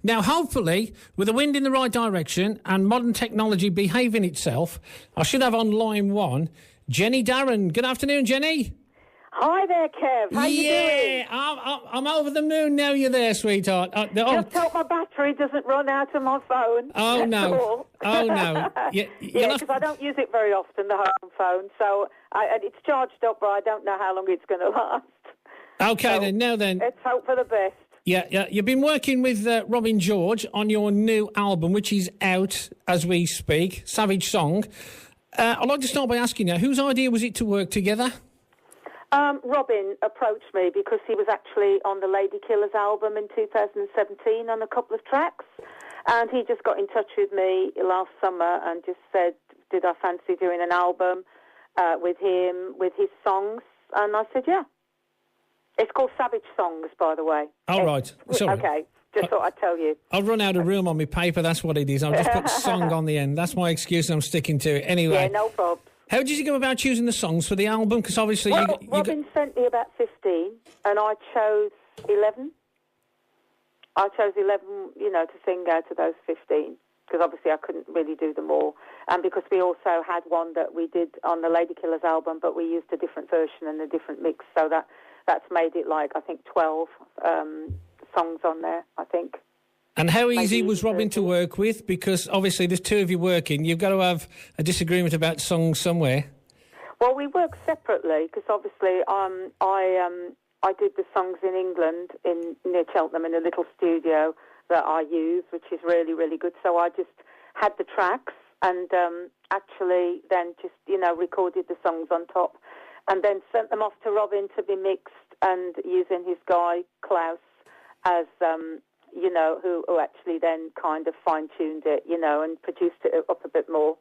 Now, hopefully, with the wind in the right direction and modern technology behaving itself, I should have on line one Jenny Darren. Good afternoon, Jenny. Hi there, Kev. How you doing? Yeah, I'm over the moon now. You're there, sweetheart. Just hope my battery doesn't run out of my phone. Oh no! Oh no! Yeah, because I don't use it very often, the home phone. So it's charged up, but I don't know how long it's going to last. Okay, so then. Now then, let's hope for the best. Yeah. You've been working with Robin George on your new album, which is out as we speak, SavageSong. I'd like to start by asking you, whose idea was it to work together? Robin approached me because he was actually on the Lady Killers album in 2017 on a couple of tracks, and he just got in touch with me last summer and just said, did I fancy doing an album with him, with his songs? And I said, yeah. It's called SavageSongS, by the way. Oh, right. Sorry. Okay, just thought I'd tell you. I've run out of room on my paper, that's what it is. I've just put song on the end. That's my excuse and I'm sticking to it. Anyway. Yeah, no problem. How did you go about choosing the songs for the album? Because obviously... Robin sent me about 15, and I chose 11. I chose 11, to sing out of those 15, because obviously I couldn't really do them all. And because we also had one that we did on the Lady Killers album, but we used a different version and a different mix, so that's made it like, I think, 12 songs on there, I think. And how easy was Robin to work with? Because obviously there's two of you working. You've got to have a disagreement about songs somewhere. Well, we work separately because obviously I did the songs in England near Cheltenham in a little studio that I use, which is really, really good. So I just had the tracks and actually then just, recorded the songs on top and then sent them off to Robin to be mixed and using his guy, Klaus, as... who actually then kind of fine-tuned it, and produced it up a bit more.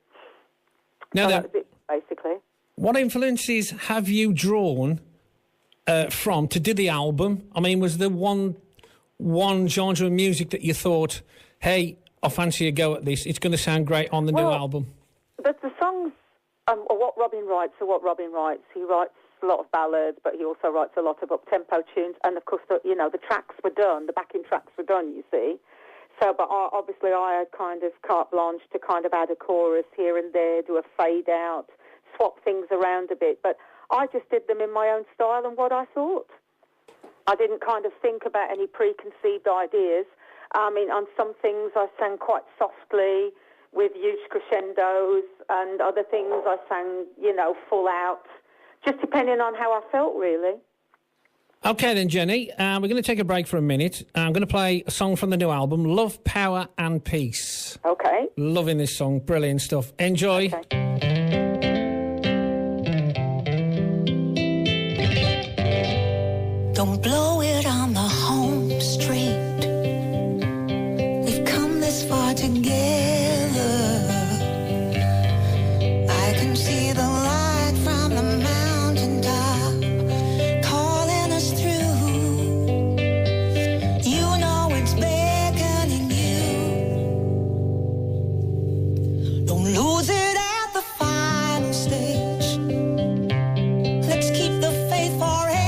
Now, that was it, basically. What influences have you drawn from to do the album? I mean, was there one genre of music that you thought, hey, I fancy a go at this, it's going to sound great on the new album? The songs are what Robin writes. He writes a lot of ballads, but he also writes a lot of up-tempo tunes. And, of course, the tracks were done, the backing tracks were done, you see. So, but obviously I had kind of carte blanche to kind of add a chorus here and there, do a fade-out, swap things around a bit. But I just did them in my own style and what I thought. I didn't kind of think about any preconceived ideas. I mean, on some things I sang quite softly with huge crescendos, and other things I sang, full out. Just depending on how I felt, really. OK then, Jenny, we're going to take a break for a minute. I'm going to play a song from the new album, Love, Power and Peace. OK. Loving this song, brilliant stuff. Enjoy. Okay. Don't blow it on the home street. We've come this far together. I can see the light from the mountain top calling us through. You know it's beckoning you. Don't lose it at the final stage. Let's keep the faith forever.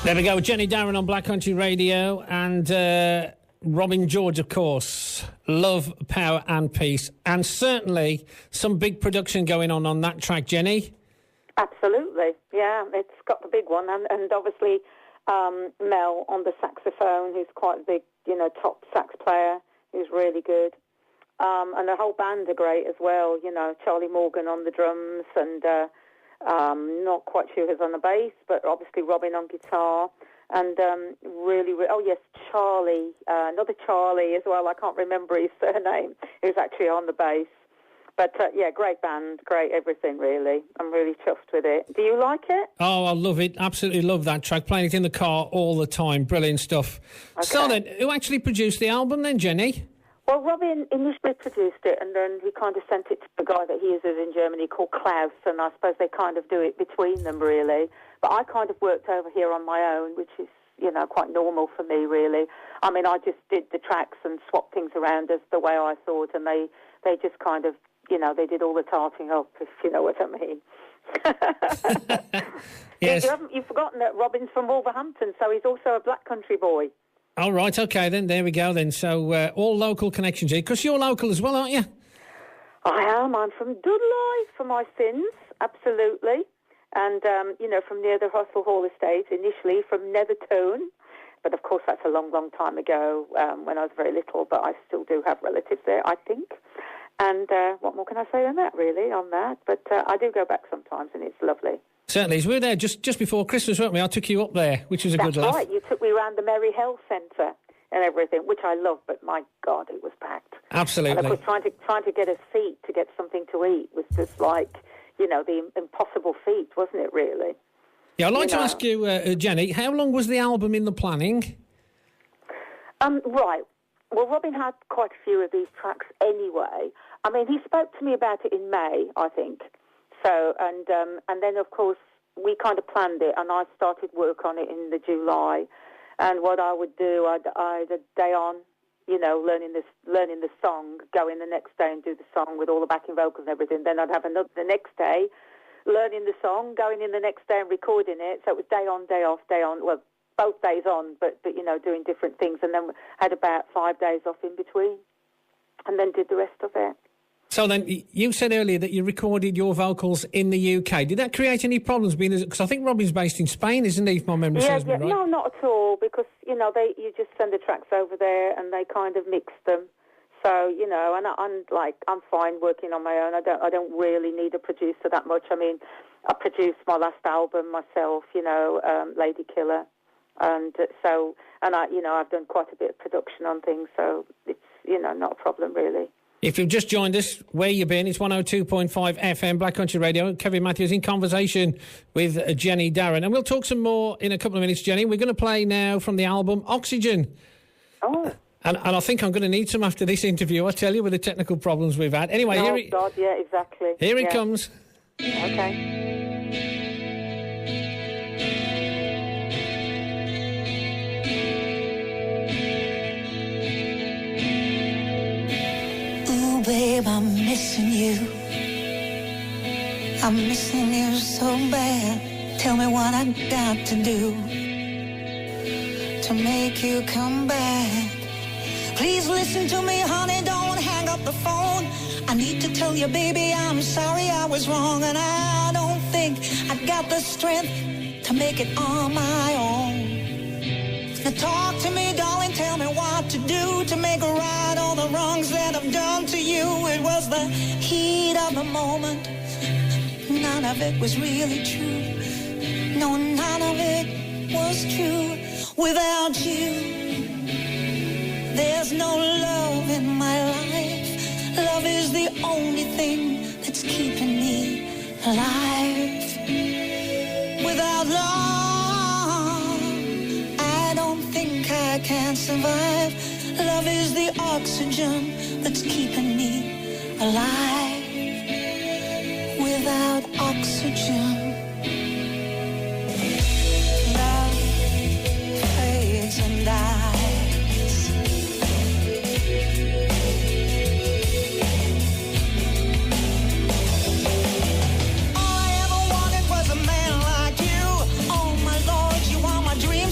There we go, Jenny Darren on Black Country Radio, and Robin George, of course. Love, Power and Peace. And certainly some big production going on that track, Jenny. Absolutely, yeah, it's got the big one. And obviously Mel on the saxophone, who's quite a big, top sax player, who's really good. And the whole band are great as well, Charlie Morgan on the drums and not quite sure who's on the bass, but obviously Robin on guitar. And Charlie, another Charlie as well, I can't remember his surname, who's actually on the bass. But, great band, great everything, really. I'm really chuffed with it. Do you like it? Oh, I love it. Absolutely love that track. Playing it in the car all the time. Brilliant stuff. Okay. So then, who actually produced the album then, Jenny? Well, Robin initially produced it, and then he kind of sent it to a guy that he uses in Germany called Klaus, and I suppose they kind of do it between them, really. But I kind of worked over here on my own, which is, quite normal for me, really. I mean, I just did the tracks and swapped things around as the way I thought, and they just kind of, they did all the tarting up, if you know what I mean. Yes. You've forgotten that Robin's from Wolverhampton, so he's also a Black Country boy. All right, okay, then. There we go, then. So, all local connections here. Because you're local as well, aren't you? I am. I'm from Dudley for my sins, absolutely. And, from near the Russell Hall estate, initially from Nethertone. But, of course, that's a long, long time ago when I was very little, but I still do have relatives there, I think. And what more can I say than that, really, on that? But I do go back sometimes, and it's lovely. Certainly. We were there just before Christmas, weren't we? I took you up there, which was a good laugh. That's right. You took me around the Merry Health Centre and everything, which I love, but my God, it was packed. Absolutely. And of course, trying to get a seat to get something to eat was just like, the impossible feat, wasn't it, really? Yeah, I'd like to ask you, Jenny, how long was the album in the planning? Right. Well, Robin had quite a few of these tracks anyway. I mean, he spoke to me about it in May, I think. So, and then, of course, we kind of planned it, and I started work on it in the July. And what I would do, I'd a day on, learning the song, go in the next day and do the song with all the backing vocals and everything. Then I'd have another the next day, learning the song, going in the next day and recording it. So it was day on, day off, day on. Well, both days on, but doing different things. And then had about 5 days off in between, and then did the rest of it. So then, you said earlier that you recorded your vocals in the UK. Did that create any problems? Because I think Robin's based in Spain, isn't he? If my memory serves me right. No, not at all. Because you just send the tracks over there and they kind of mix them. So and I'm fine working on my own. I don't really need a producer that much. I mean, I produced my last album myself. Lady Killer, and I've done quite a bit of production on things. So it's not a problem really. If you've just joined us, where you been? It's 102.5 FM, Black Country Radio. Kevin Matthews in conversation with Jenny Darren. And we'll talk some more in a couple of minutes, Jenny. We're going to play now from the album Oxygen. Oh. And I think I'm going to need some after this interview, I tell you, with the technical problems we've had. Anyway, yeah, exactly. Here it comes. Okay. Babe, I'm missing you. I'm missing you so bad. Tell me what I got to do to make you come back. Please listen to me, honey, don't hang up the phone. I need to tell you, baby, I'm sorry I was wrong, and I don't think I got the strength to make it on my own. Now talk to me, darling, tell me what to do to make right all the wrongs that I've done to you. It was the heat of the moment. None of it was really true. No, none of it was true. Without you, there's no love in my life. Love is the only thing that's keeping me alive. Without love, I can't survive. Love is the oxygen that's keeping me alive. Without oxygen, love fades and dies. All I ever wanted was a man like you. Oh my Lord, you are my dream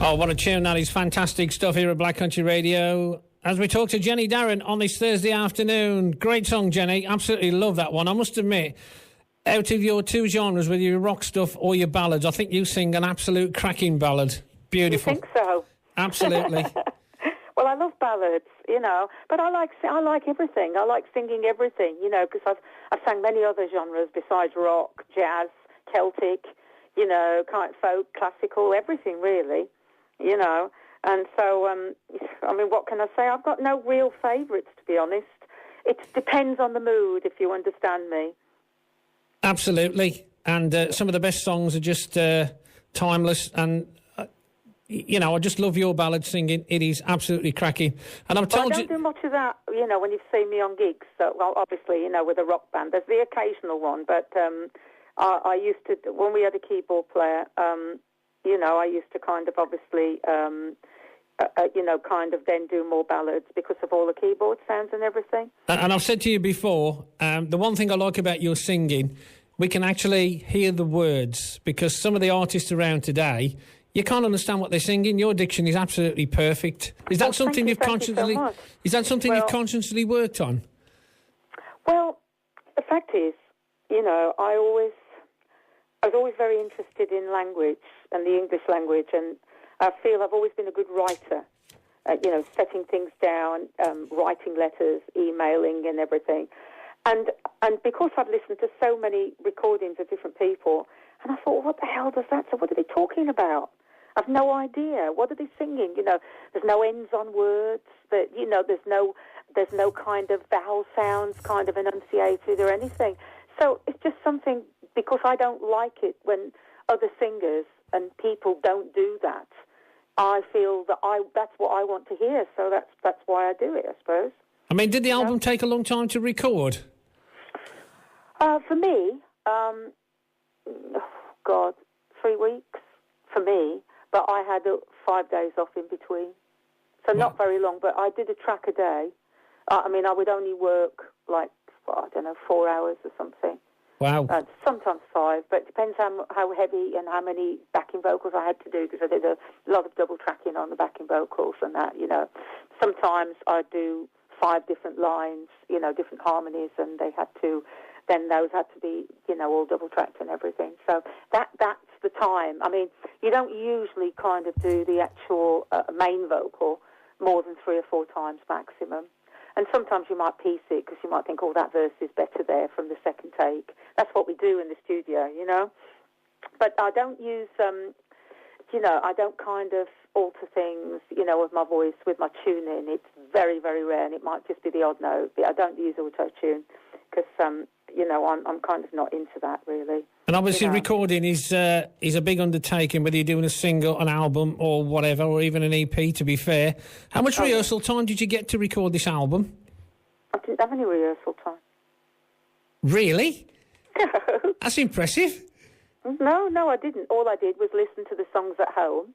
Oh, what a tune that is. Fantastic stuff here at Black Country Radio. As we talk to Jenny Darren on this Thursday afternoon. Great song, Jenny. Absolutely love that one. I must admit, out of your two genres, whether your rock stuff or your ballads, I think you sing an absolute cracking ballad. Beautiful. You think so? Absolutely. Well, I love ballads, you know, but I like everything. I like singing everything, you know, because I've sang many other genres besides rock, jazz, Celtic, you know, kind of folk, classical, everything really, you know. And so, I mean, what can I say? I've got no real favourites, to be honest. It depends on the mood, if you understand me. Absolutely. And some of the best songs are just timeless. And, you know, I just love your ballad singing. It is absolutely cracking. And I've told I don't do much of that, you know, when you see me on gigs. So, well, obviously, you know, with a rock band. There's the occasional one, but I used to, when we had a keyboard player, you know, I used to kind of obviously, you know, kind of then do more ballads because of all the keyboard sounds and everything. And I've said to you before, the one thing I like about your singing, we can actually hear the words, because some of the artists around today, you can't understand what they're singing. Your diction is absolutely perfect. Is that something you've consciously? Is that something you've consciously worked on? Well, the fact is, you know, I was always very interested in language and the English language, and I feel I've always been a good writer. You know, setting things down, writing letters, emailing, and everything. And because I've listened to so many recordings of different people, and I thought, what the hell does that say? What are they talking about? I've no idea. What are they singing? You know, there's no ends on words. That, you know, there's no kind of vowel sounds kind of enunciated or anything. So it's just something, because I don't like it when other singers and people don't do that. I feel that that's what I want to hear. So that's why I do it, I suppose. I mean, did the album take a long time to record? For me, 3 weeks for me, but I had 5 days off in between. So not very long, but I did a track a day. I mean, I would only work like, I don't know, 4 hours or something. Wow. Sometimes 5, but it depends how heavy and how many backing vocals I had to do, because I did a lot of double tracking on the backing vocals and that, you know. Sometimes I'd do 5 different lines, you know, different harmonies, and then those had to be, you know, all double tracked and everything. So that's the time. I mean, you don't usually kind of do the actual main vocal more than 3 or 4 times maximum. And sometimes you might piece it because you might think, oh, that verse is better there from the second take. That's what we do in the studio, you know. But I don't use, you know, I don't kind of alter things, you know, with my voice, with my tuning. It's very, very rare, and it might just be the odd note. But I don't use auto-tune because, you know, I'm kind of not into that, really. And obviously, you know, recording is a big undertaking, whether you're doing a single, an album, or whatever, or even an EP, to be fair. How much rehearsal time did you get to record this album? I didn't have any rehearsal time. Really? No. That's impressive. No, I didn't. All I did was listen to the songs at home,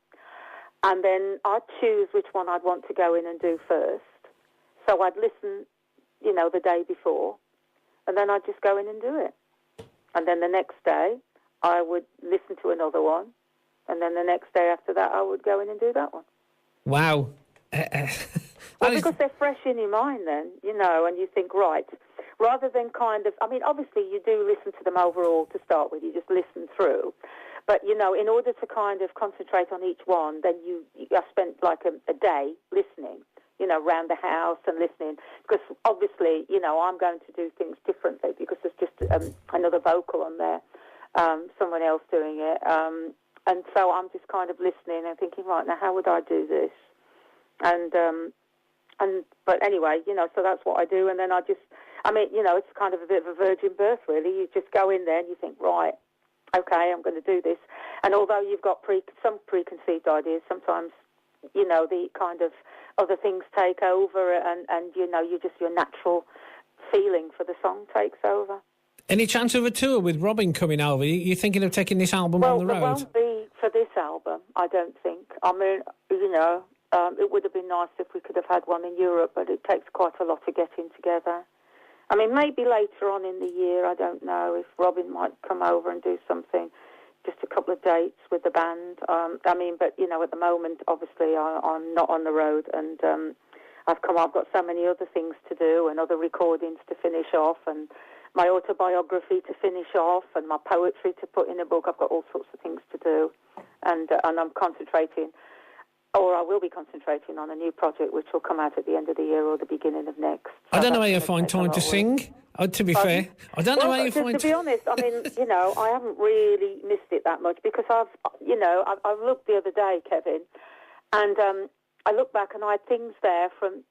and then I'd choose which one I'd want to go in and do first. So I'd listen, you know, the day before, and then I'd just go in and do it. And then the next day, I would listen to another one. And then the next day after that, I would go in and do that one. Wow. Well, because they're fresh in your mind then, you know, and you think, right, rather than kind of, I mean, obviously you do listen to them overall to start with. You just listen through. But, you know, in order to kind of concentrate on each one, then I spent like a day listening, you know, around the house and listening, because obviously, you know, I'm going to do things differently because there's just another vocal on there, someone else doing it. And so I'm just kind of listening and thinking, right, now how would I do this? But anyway, you know, so that's what I do. And then I mean, you know, it's kind of a bit of a virgin birth, really. You just go in there and you think, right, okay, I'm going to do this. And although you've got some preconceived ideas, sometimes, you know, the kind of other things take over, and you know, your natural feeling for the song takes over. Any chance of a tour with Robin coming over? You thinking of taking this album on the road? Well, it won't be for this album, I don't think. I mean, you know, it would have been nice if we could have had one in Europe, but it takes quite a lot to get in together. I mean, maybe later on in the year, I don't know, if Robin might come over and do something, just a couple of dates with the band. I mean, but, you know, at the moment, obviously, I'm not on the road, and I've got so many other things to do and other recordings to finish off, and my autobiography to finish off, and my poetry to put in a book. I've got all sorts of things to do, and I'm concentrating, or I will be concentrating on a new project which will come out at the end of the year or the beginning of next. I don't know how you find time to sing. To be fair, I don't know how you find. To be honest, I mean, you know, I haven't really missed it that much because I looked the other day, Kevin, and I look back and I had things there from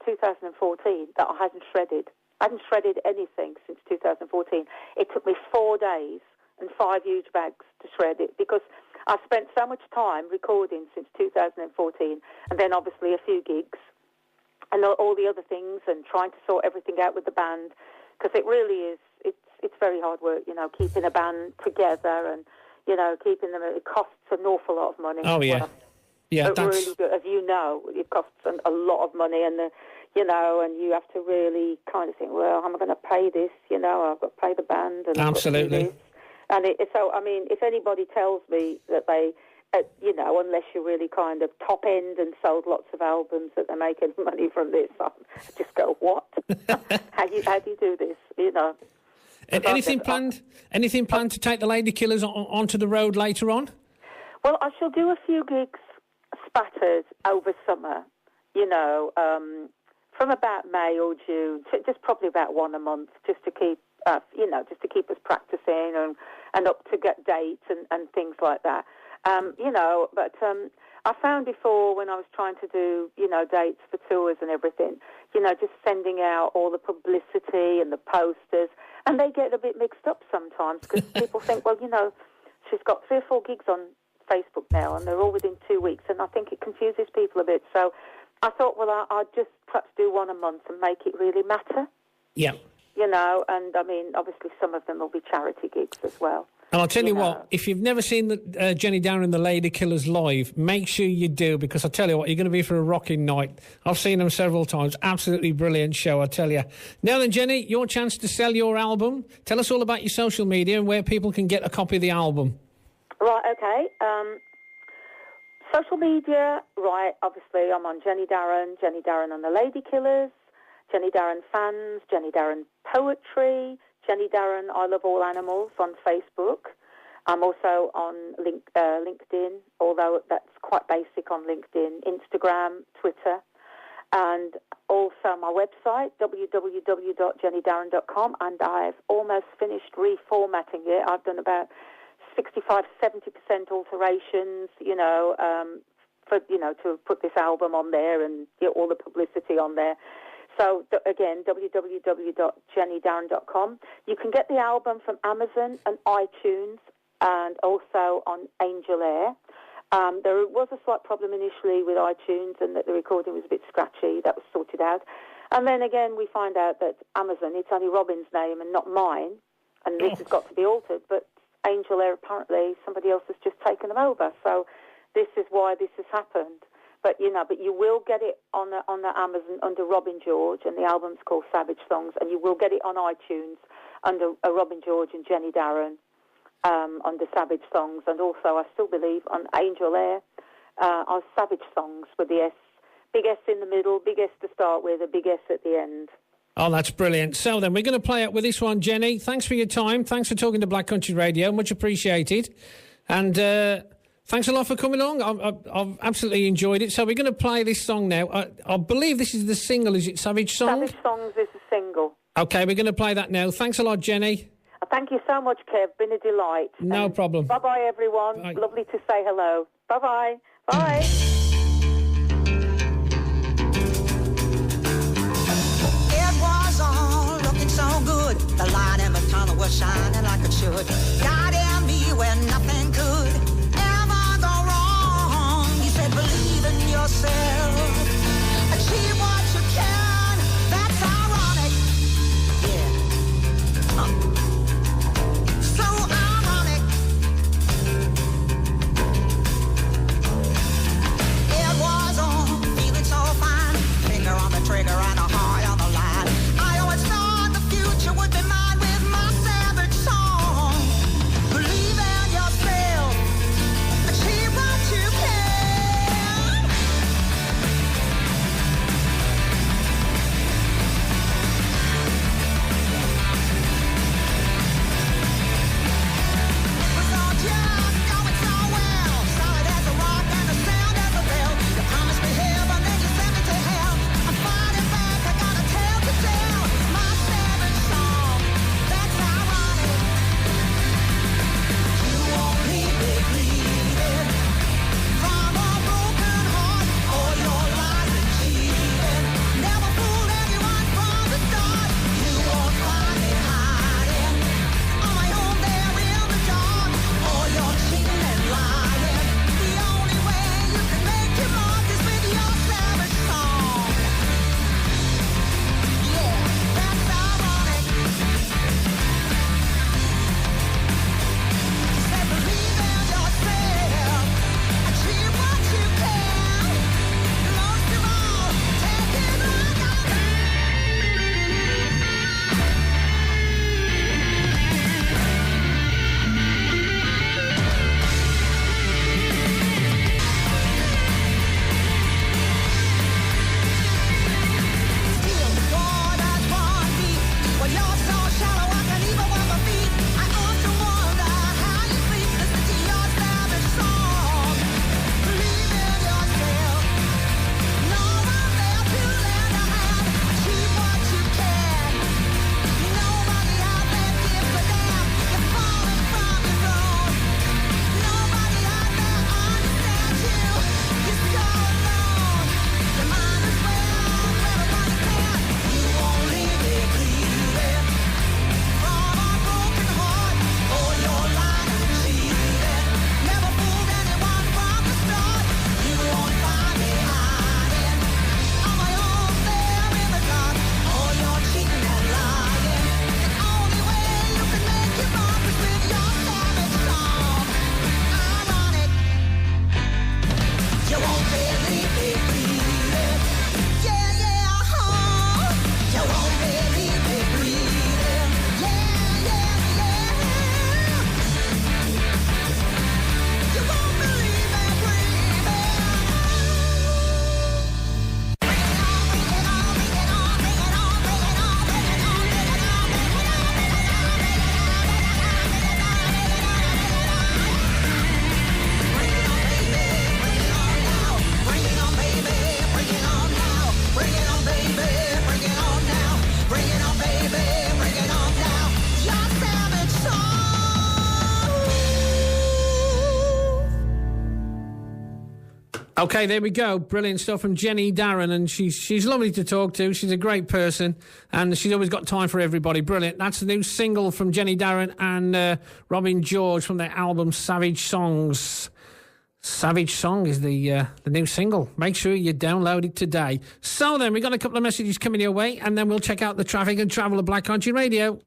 2014 that I hadn't shredded. I hadn't shredded anything since 2014. It took me 4 days and 5 huge bags to shred it because I've spent so much time recording since 2014, and then obviously a few gigs and all the other things, and trying to sort everything out with the band, because it really is, it's very hard work, you know, keeping a band together, and, you know, keeping them, it costs an awful lot of money. Oh, yeah. Yeah, that's really good. As you know, it costs a lot of money, and you know, and you have to really kind of think, well, how am I going to pay this? You know, I've got to pay the band. And absolutely. And so, I mean, if anybody tells me that they, you know, unless you're really kind of top end and sold lots of albums, that they're making money from this, I just go, what? How do you do this? You know. And anything planned? Anything planned to take the Lady Killers onto the road later on? Well, I shall do a few gigs spattered over summer, you know, from about May or June, just probably about one a month, just to keep, you know, just to keep us practicing and up to get dates and things like that. You know, but I found before when I was trying to do, you know, dates for tours and everything, you know, just sending out all the publicity and the posters, and they get a bit mixed up sometimes because people think, well, you know, she's got 3 or 4 gigs on Facebook now, and they're all within 2 weeks, and I think it confuses people a bit. So I thought, well, I'd just perhaps do one a month and make it really matter. Yeah. You know, and I mean, obviously some of them will be charity gigs as well. And I'll tell you what, if you've never seen Jenny Darren and the Lady Killers live, make sure you do, because I tell you what, you're going to be for a rocking night. I've seen them several times. Absolutely brilliant show, I tell you. Now then, Jenny, your chance to sell your album. Tell us all about your social media and where people can get a copy of the album. Right, okay. Social media, right, obviously I'm on Jenny Darren and the Lady Killers, Jenny Darren Fans, Jenny Darren Poetry, Jenny Darren I Love All Animals on Facebook. I'm also on LinkedIn, although that's quite basic on LinkedIn, Instagram, Twitter, and also my website, www.jennydarren.com, and I've almost finished reformatting it. I've done about 65-70% alterations, you know, for, you know, to put this album on there and get all the publicity on there. So, again, www.jennydarren.com. You can get the album from Amazon and iTunes and also on Angel Air. There was a slight problem initially with iTunes and that the recording was a bit scratchy. That was sorted out. And then, again, we find out that Amazon, it's only Robin's name and not mine, and this has got to be altered, but Angel Air, apparently somebody else has just taken them over. So this is why this has happened. But, you know, but you will get it on the Amazon under Robin George, and the album's called SavageSongS, and you will get it on iTunes under Robin George and Jenny Darren under SavageSongS, and also, I still believe, on Angel Air, on SavageSongS with the S. Big S in the middle, big S to start with, a big S at the end. Oh, that's brilliant. So then, we're going to play out with this one, Jenny. Thanks for your time. Thanks for talking to Black Country Radio. Much appreciated. And thanks a lot for coming along. I've absolutely enjoyed it. So we're going to play this song now. I believe this is the single. Is it SavageSong? SavageSongS is a single. OK, we're going to play that now. Thanks a lot, Jenny. Thank you so much, Kev. Been a delight. No problem. Bye-bye, everyone. Bye. Lovely to say hello. Bye-bye. Bye. So good, the light in the tunnel was shining like it should, guiding me where nothing could ever go wrong. He said, believe in yourself, achieve what you can. That's ironic, yeah, so ironic. It was on, feeling so fine, finger on the trigger and a heart on the line. I always thought would be mine with my savage song. Okay, there we go. Brilliant stuff from Jenny Darren, and she's lovely to talk to. She's a great person, and she's always got time for everybody. Brilliant. That's the new single from Jenny Darren and Robin George from their album SavageSongs. Savage Song is the new single. Make sure you download it today. So then, we've got a couple of messages coming your way, and then we'll check out the traffic and travel of Black Country Radio.